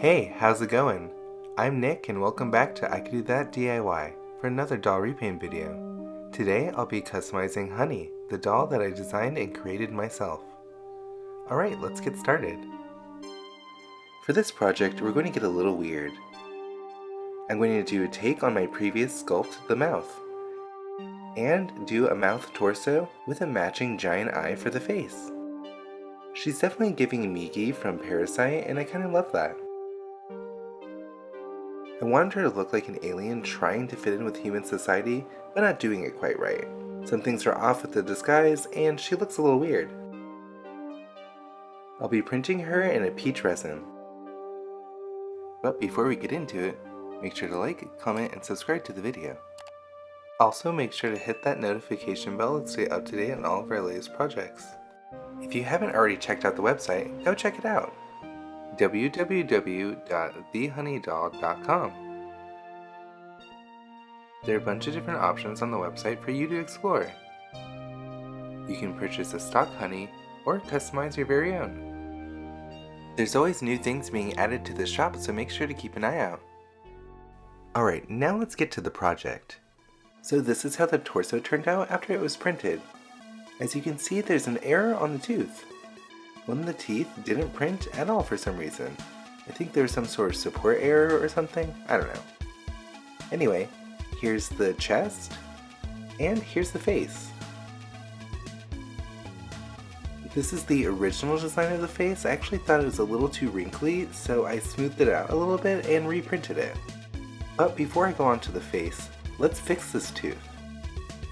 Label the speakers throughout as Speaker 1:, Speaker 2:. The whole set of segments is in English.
Speaker 1: Hey, how's it going? I'm Nick and welcome back to I Could Do That DIY for another doll repaint video. Today I'll be customizing Honey, the doll that I designed and created myself. Alright, let's get started. For this project, we're going to get a little weird. I'm going to do a take on my previous sculpt, the mouth, and do a mouth torso with a matching giant eye for the face. She's definitely giving Migi from Parasite, and I kind of love that. I wanted her to look like an alien trying to fit in with human society, but not doing it quite right. Some things are off with the disguise, and she looks a little weird. I'll be printing her in a peach resin. But before we get into it, make sure to like, comment, and subscribe to the video. Also, make sure to hit that notification bell to stay up to date on all of our latest projects. If you haven't already checked out the website, go check it out. www.thehoneydoll.com. There are a bunch of different options on the website for you to explore. You can purchase a stock honey or customize your very own. There's always new things being added to the shop, so make sure to keep an eye out. Alright, now let's get to the project. So this is how the torso turned out after it was printed. As you can see, there's an error on the tooth. One of the teeth didn't print at all for some reason. I think there was some sort of support error or something, I don't know. Anyway, here's the chest, and here's the face. This is the original design of the face. I actually thought it was a little too wrinkly, so I smoothed it out a little bit and reprinted it. But before I go on to the face, let's fix this tooth.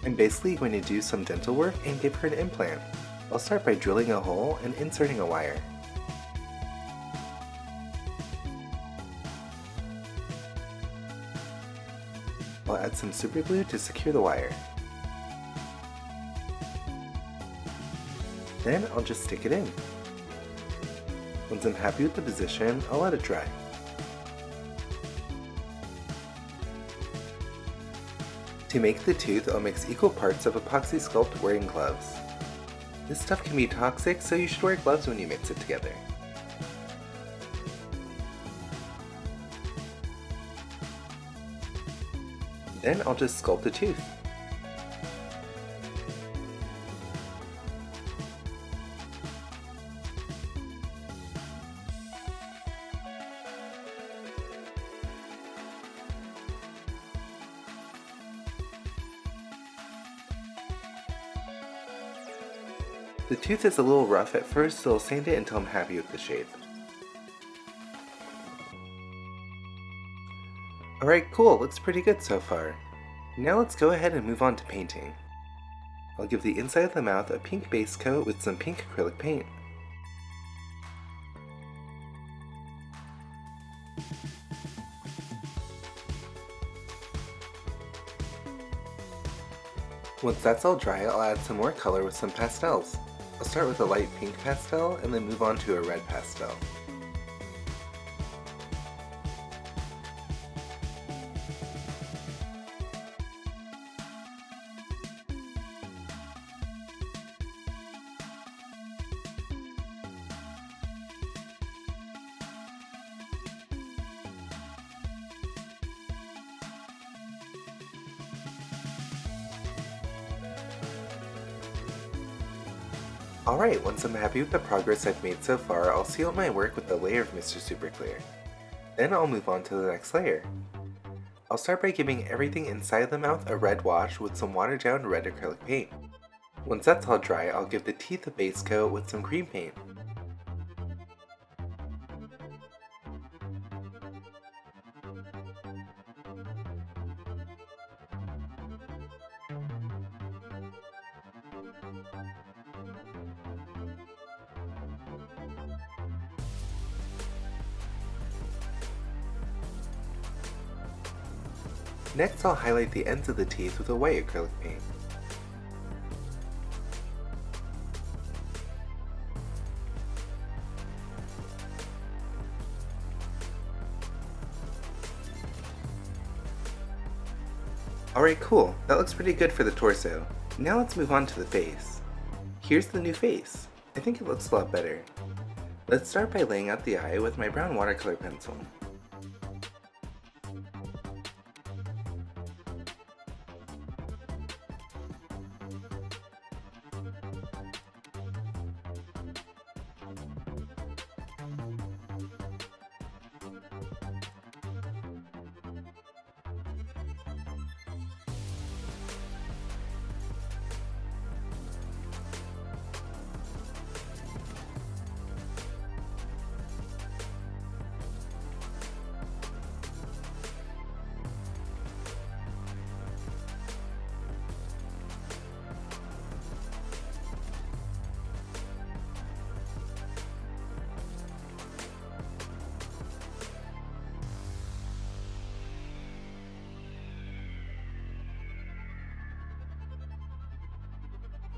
Speaker 1: I'm basically going to do some dental work and give her an implant. I'll start by drilling a hole and inserting a wire. I'll add some super glue to secure the wire. Then I'll just stick it in. Once I'm happy with the position, I'll let it dry. To make the tooth, I'll mix equal parts of epoxy sculpt wearing gloves. This stuff can be toxic, so you should wear gloves when you mix it together. Then I'll just sculpt the tooth. The tooth is a little rough at first, so I'll sand it until I'm happy with the shape. Alright, cool, looks pretty good so far. Now let's go ahead and move on to painting. I'll give the inside of the mouth a pink base coat with some pink acrylic paint. Once that's all dry, I'll add some more color with some pastels. I'll start with a light pink pastel and then move on to a red pastel. Alright, once I'm happy with the progress I've made so far, I'll seal my work with a layer of Mr. Super Clear. Then I'll move on to the next layer. I'll start by giving everything inside the mouth a red wash with some watered down red acrylic paint. Once that's all dry, I'll give the teeth a base coat with some cream paint. Next, I'll highlight the ends of the teeth with a white acrylic paint. Alright, cool. That looks pretty good for the torso. Now let's move on to the face. Here's the new face. I think it looks a lot better. Let's start by laying out the eye with my brown watercolor pencil.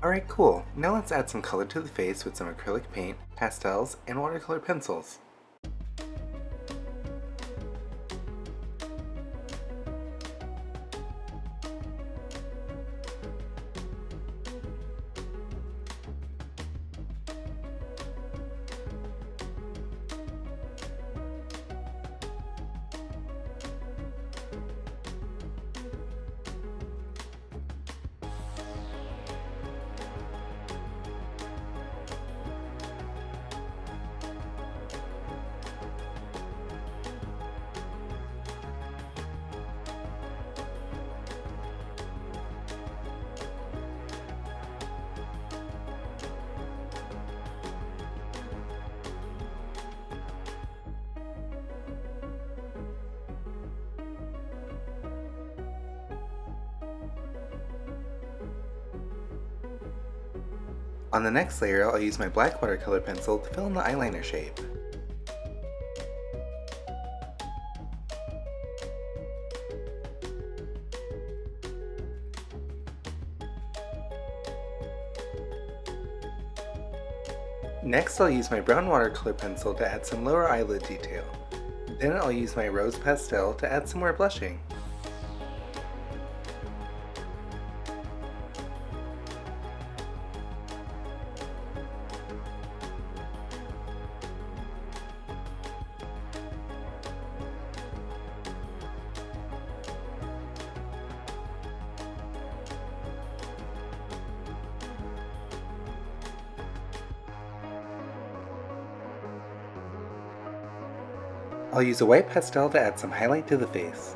Speaker 1: Alright, cool. Now let's add some color to the face with some acrylic paint, pastels, and watercolor pencils. On the next layer, I'll use my black watercolor pencil to fill in the eyeliner shape. Next, I'll use my brown watercolor pencil to add some lower eyelid detail. Then I'll use my rose pastel to add some more blushing. I'll use a white pastel to add some highlight to the face.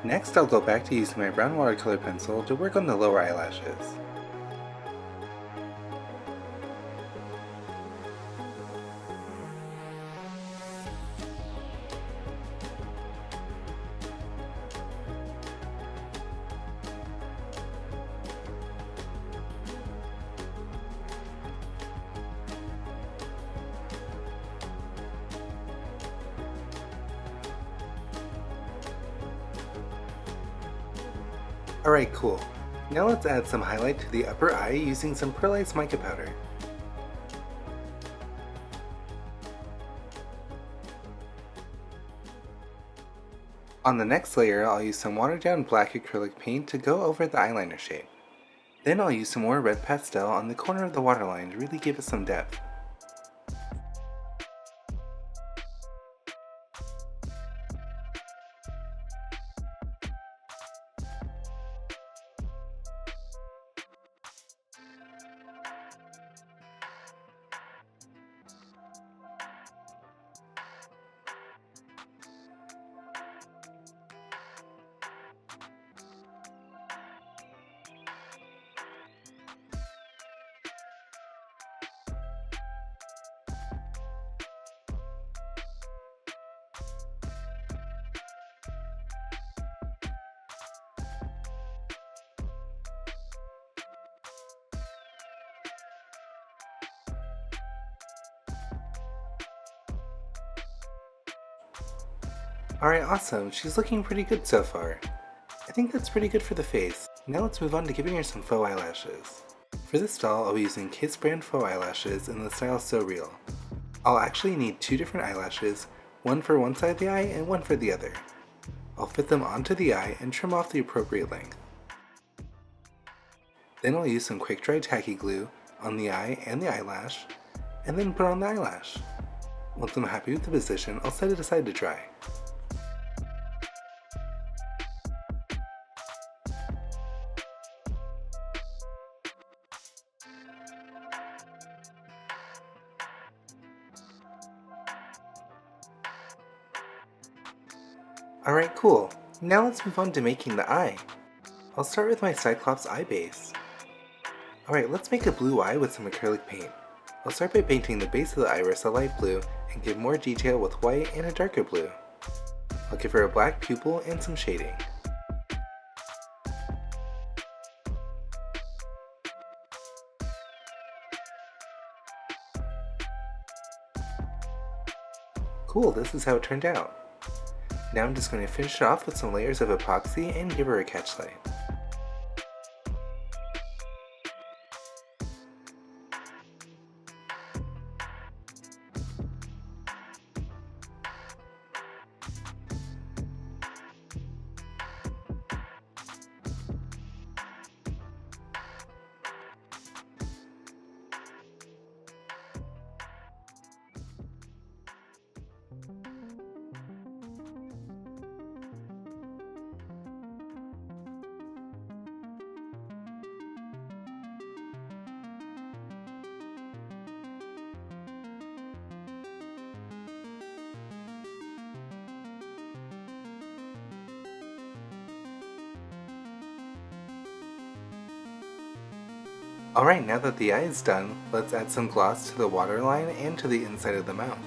Speaker 1: Next, I'll go back to using my brown watercolor pencil to work on the lower eyelashes. Alright, cool. Now let's add some highlight to the upper eye using some pearlized mica powder. On the next layer, I'll use some watered down black acrylic paint to go over the eyeliner shape. Then I'll use some more red pastel on the corner of the waterline to really give it some depth. Alright, awesome. She's looking pretty good so far. I think that's pretty good for the face. Now let's move on to giving her some faux eyelashes. For this doll, I'll be using Kiss brand faux eyelashes in the style So Real. I'll actually need two different eyelashes, one for one side of the eye and one for the other. I'll fit them onto the eye and trim off the appropriate length. Then I'll use some quick dry tacky glue on the eye and the eyelash, and then put on the eyelash. Once I'm happy with the position, I'll set it aside to dry. Alright, cool. Now let's move on to making the eye. I'll start with my Cyclops eye base. Alright, let's make a blue eye with some acrylic paint. I'll start by painting the base of the iris a light blue and give more detail with white and a darker blue. I'll give her a black pupil and some shading. Cool, this is how it turned out. Now I'm just going to finish it off with some layers of epoxy and give her a catch light. Alright, now that the eye is done, let's add some gloss to the waterline and to the inside of the mouth.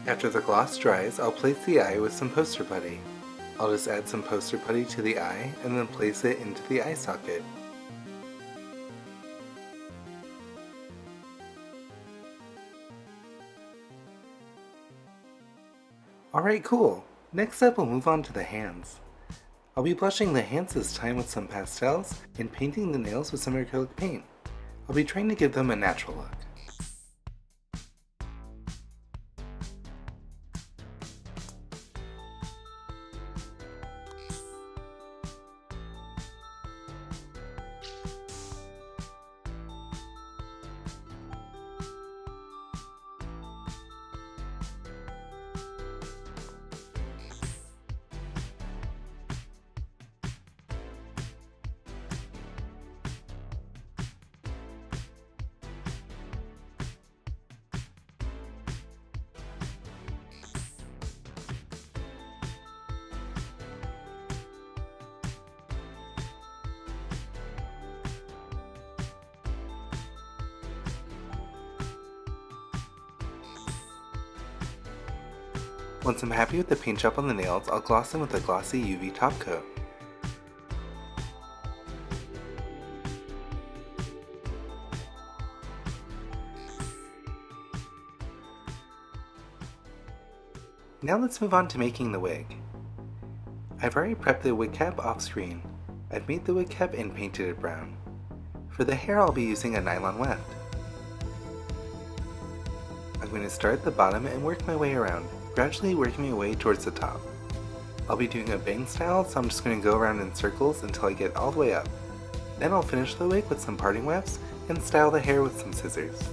Speaker 1: After the gloss dries, I'll place the eye with some poster putty. I'll just add some poster putty to the eye and then place it into the eye socket. Alright, cool! Next up we'll move on to the hands. I'll be blushing the hands this time with some pastels and painting the nails with some acrylic paint. I'll be trying to give them a natural look. Once I'm happy with the paint job on the nails, I'll gloss them with a glossy UV top coat. Now let's move on to making the wig. I've already prepped the wig cap off screen. I've made the wig cap and painted it brown. For the hair I'll be using a nylon weft. I'm going to start at the bottom and work my way around, gradually working my way towards the top. I'll be doing a bang style, so I'm just going to go around in circles until I get all the way up. Then I'll finish the wig with some parting wefts and style the hair with some scissors.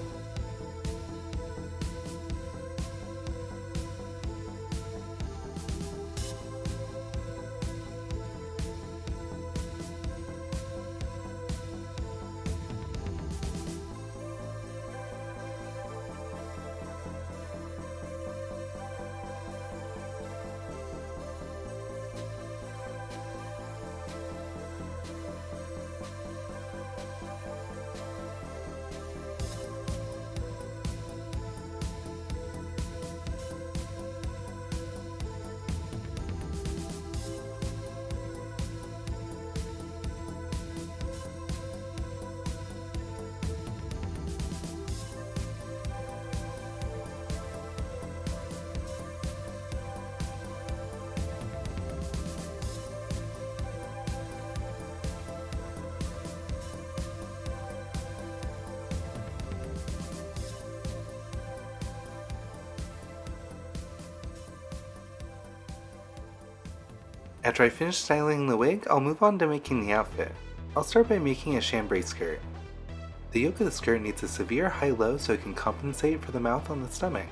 Speaker 1: After I finish styling the wig, I'll move on to making the outfit. I'll start by making a chambray skirt. The yoke of the skirt needs a severe high-low so it can compensate for the mouth on the stomach.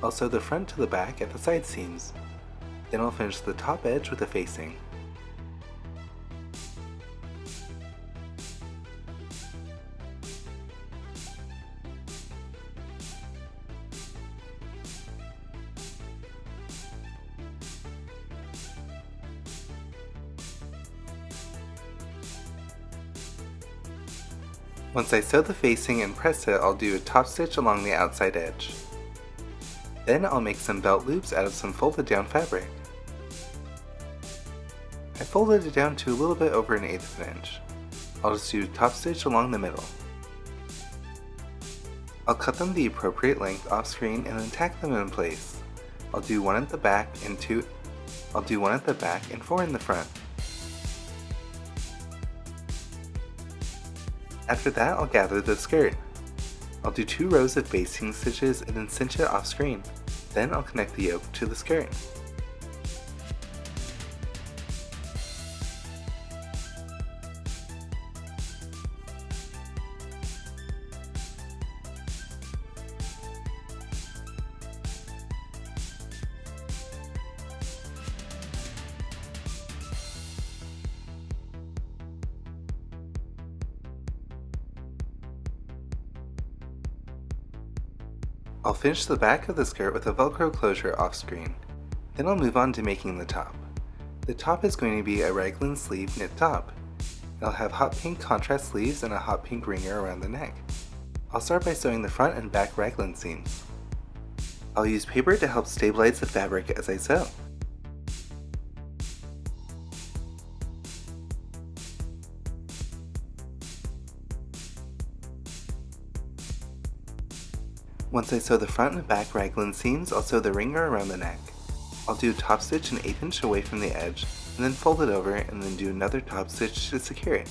Speaker 1: I'll sew the front to the back at the side seams. Then I'll finish the top edge with a facing. Once I sew the facing and press it, I'll do a top stitch along the outside edge. Then I'll make some belt loops out of some folded down fabric. I folded it down to a little bit over 1/8 of an inch. I'll just do a top stitch along the middle. I'll cut them the appropriate length off screen and then tack them in place. I'll do one at the back and 4 in the front. After that, I'll gather the skirt. I'll do 2 rows of basting stitches and then cinch it off screen. Then I'll connect the yoke to the skirt. I'll finish the back of the skirt with a Velcro closure off screen. Then I'll move on to making the top. The top is going to be a raglan sleeve knit top. It'll have hot pink contrast sleeves and a hot pink ringer around the neck. I'll start by sewing the front and back raglan seams. I'll use paper to help stabilize the fabric as I sew. Once I sew the front and back raglan seams, I'll sew the ringer around the neck. I'll do a top stitch 1/8 inch away from the edge, and then fold it over and then do another top stitch to secure it.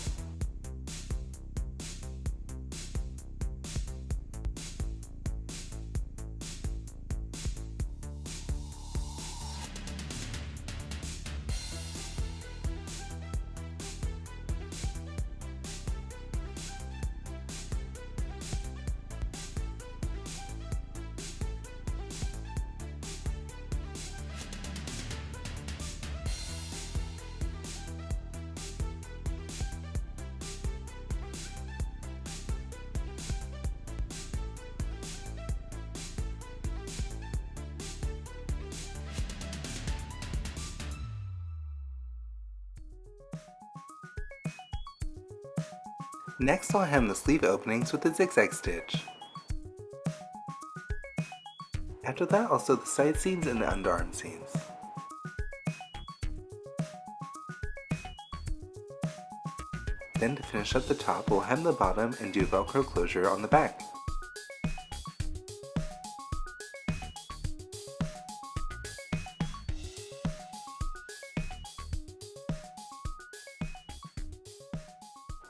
Speaker 1: Next, I'll hem the sleeve openings with a zigzag stitch. After that, I'll sew the side seams and the underarm seams. Then to finish up the top, we'll hem the bottom and do Velcro closure on the back.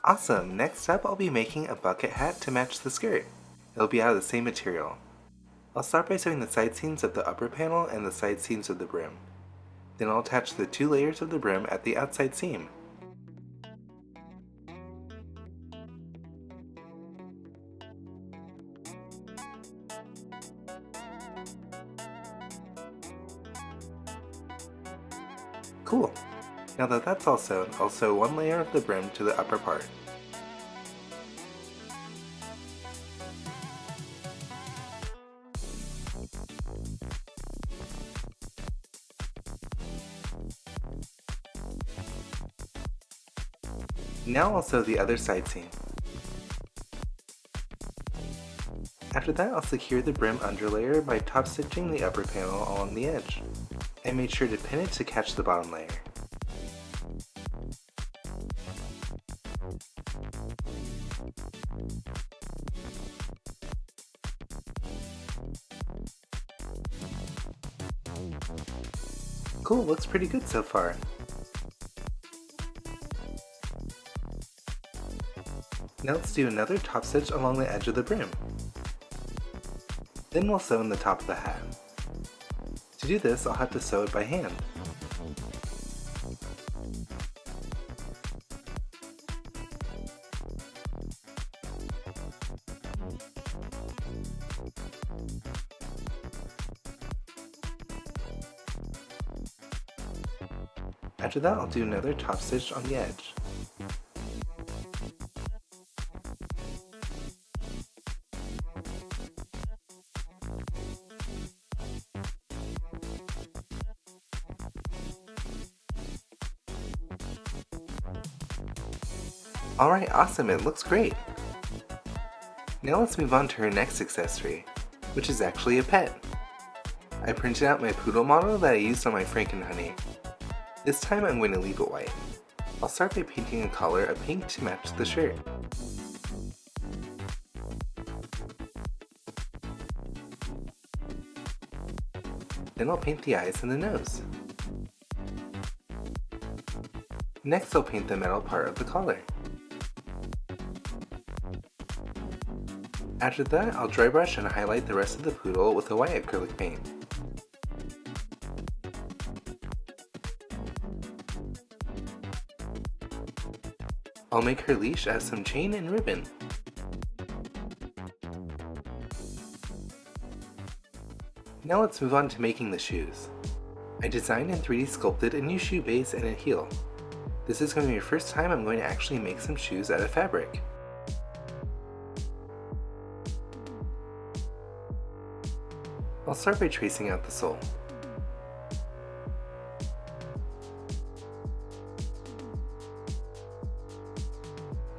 Speaker 1: Awesome! Next up, I'll be making a bucket hat to match the skirt. It'll be out of the same material. I'll start by sewing the side seams of the upper panel and the side seams of the brim. Then I'll attach the 2 layers of the brim at the outside seam. Cool! Now that that's all sewn, I'll sew 1 layer of the brim to the upper part. Now I'll sew the other side seam. After that, I'll secure the brim underlayer by top stitching the upper panel along the edge. I made sure to pin it to catch the bottom layer. Cool, looks pretty good so far. Now let's do another top stitch along the edge of the brim. Then we'll sew in the top of the hat. To do this, I'll have to sew it by hand. After that, I'll do another top stitch on the edge. Alright, awesome, it looks great! Now let's move on to her next accessory, which is actually a pet. I printed out my poodle model that I used on my Frankenhoney. This time I'm going to leave it white. I'll start by painting a color of pink to match the shirt. Then I'll paint the eyes and the nose. Next I'll paint the metal part of the collar. After that, I'll dry brush and highlight the rest of the poodle with a white acrylic paint. I'll make her leash out of some chain and ribbon. Now let's move on to making the shoes. I designed and 3D sculpted a new shoe base and a heel. This is going to be the first time I'm going to actually make some shoes out of fabric. I'll start by tracing out the sole.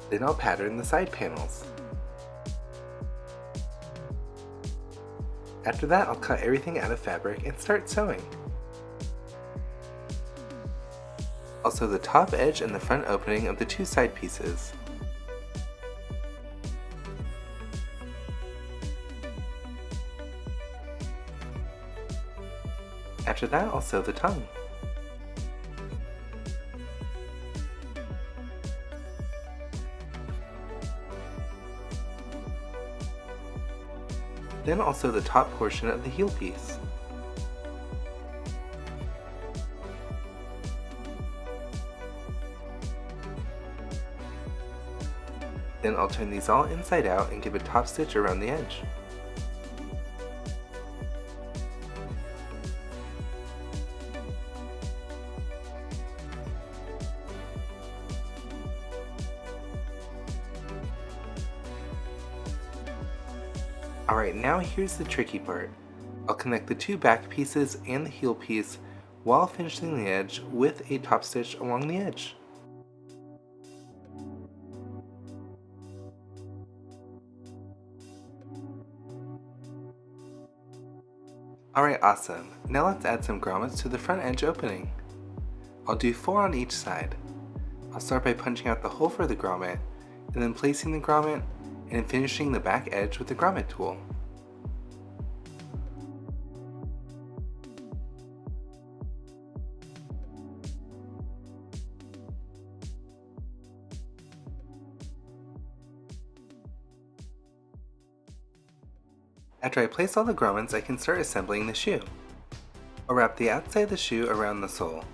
Speaker 1: Then I'll pattern the side panels. After that, I'll cut everything out of fabric and start sewing. I'll sew the top edge and the front opening of the two side pieces. After that, I'll sew the tongue. Then I'll sew the top portion of the heel piece. Then I'll turn these all inside out and give a top stitch around the edge. Alright, now here's the tricky part. I'll connect the two back pieces and the heel piece while finishing the edge with a top stitch along the edge. Alright, awesome. Now let's add some grommets to the front edge opening. I'll do 4 on each side. I'll start by punching out the hole for the grommet, and then placing the grommet and finishing the back edge with the grommet tool. After I place all the grommets, I can start assembling the shoe. I'll wrap the outside of the shoe around the sole.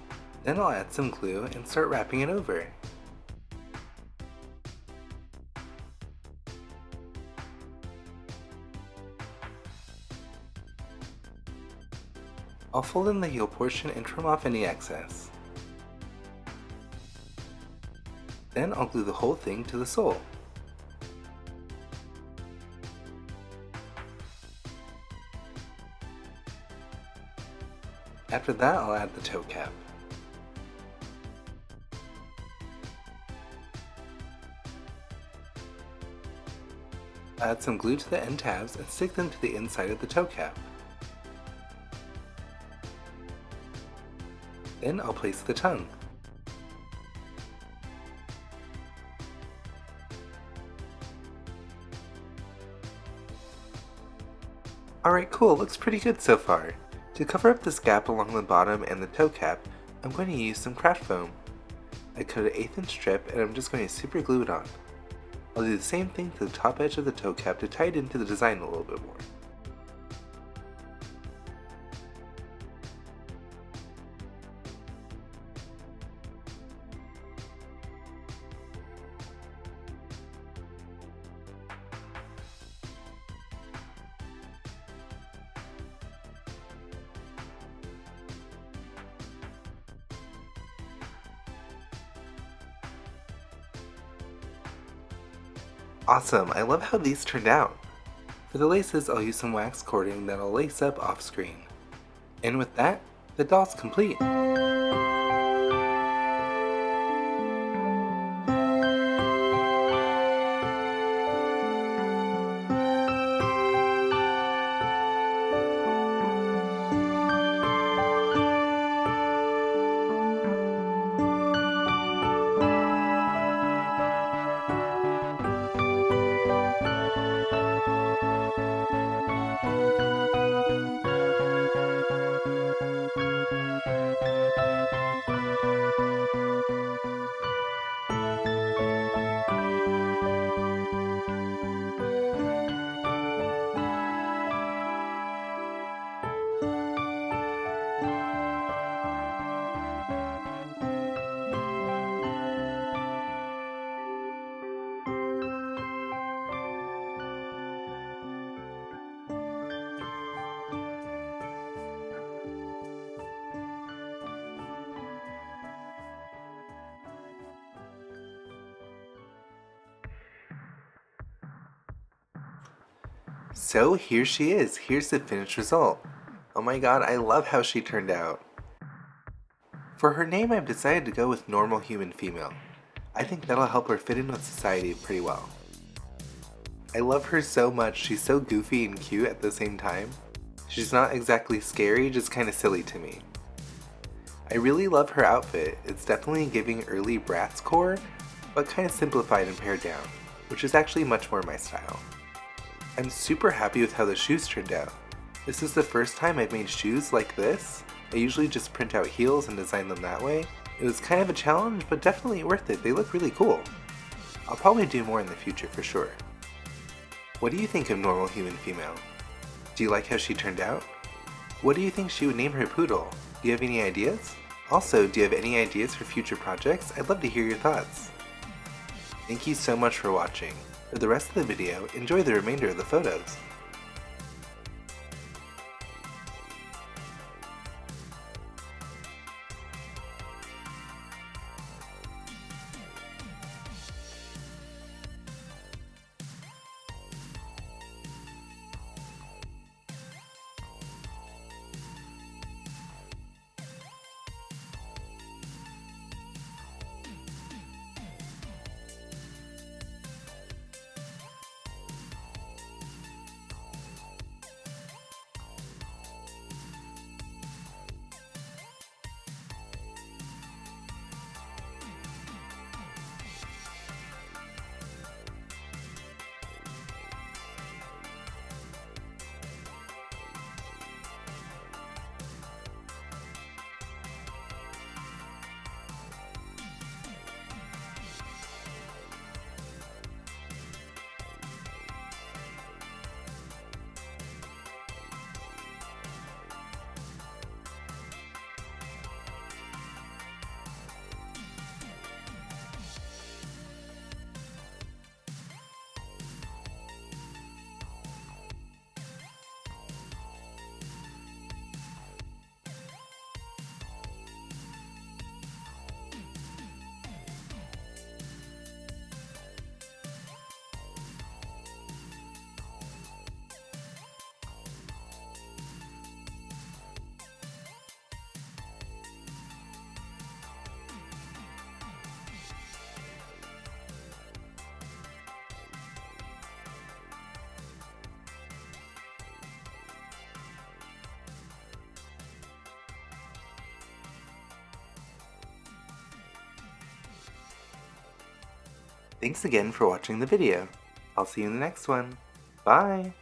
Speaker 1: Then I'll add some glue and start wrapping it over. I'll fold in the heel portion and trim off any excess. Then I'll glue the whole thing to the sole. After that, I'll add the toe cap. Add some glue to the end tabs and stick them to the inside of the toe cap. Then I'll place the tongue. Alright, cool, looks pretty good so far. To cover up this gap along the bottom and the toe cap, I'm going to use some craft foam. I cut an 1/8 inch strip and I'm just going to super glue it on. I'll do the same thing to the top edge of the toe cap to tie it into the design a little bit more. Awesome, I love how these turned out. For the laces, I'll use some wax cording that I'll lace up off screen. And with that, the doll's complete. So here she is, here's the finished result. Oh my god, I love how she turned out. For her name, I've decided to go with normal human female. I think that'll help her fit in with society pretty well. I love her so much, she's so goofy and cute at the same time. She's not exactly scary, just kinda silly to me. I really love her outfit, it's definitely giving early Bratz core, but kinda simplified and pared down, which is actually much more my style. I'm super happy with how the shoes turned out. This is the first time I've made shoes like this. I usually just print out heels and design them that way. It was kind of a challenge, but definitely worth it. They look really cool. I'll probably do more in the future for sure. What do you think of normal human female? Do you like how she turned out? What do you think she would name her poodle? Do you have any ideas? Also, do you have any ideas for future projects? I'd love to hear your thoughts. Thank you so much for watching. For the rest of the video, enjoy the remainder of the photos. Thanks again for watching the video. I'll see you in the next one. Bye!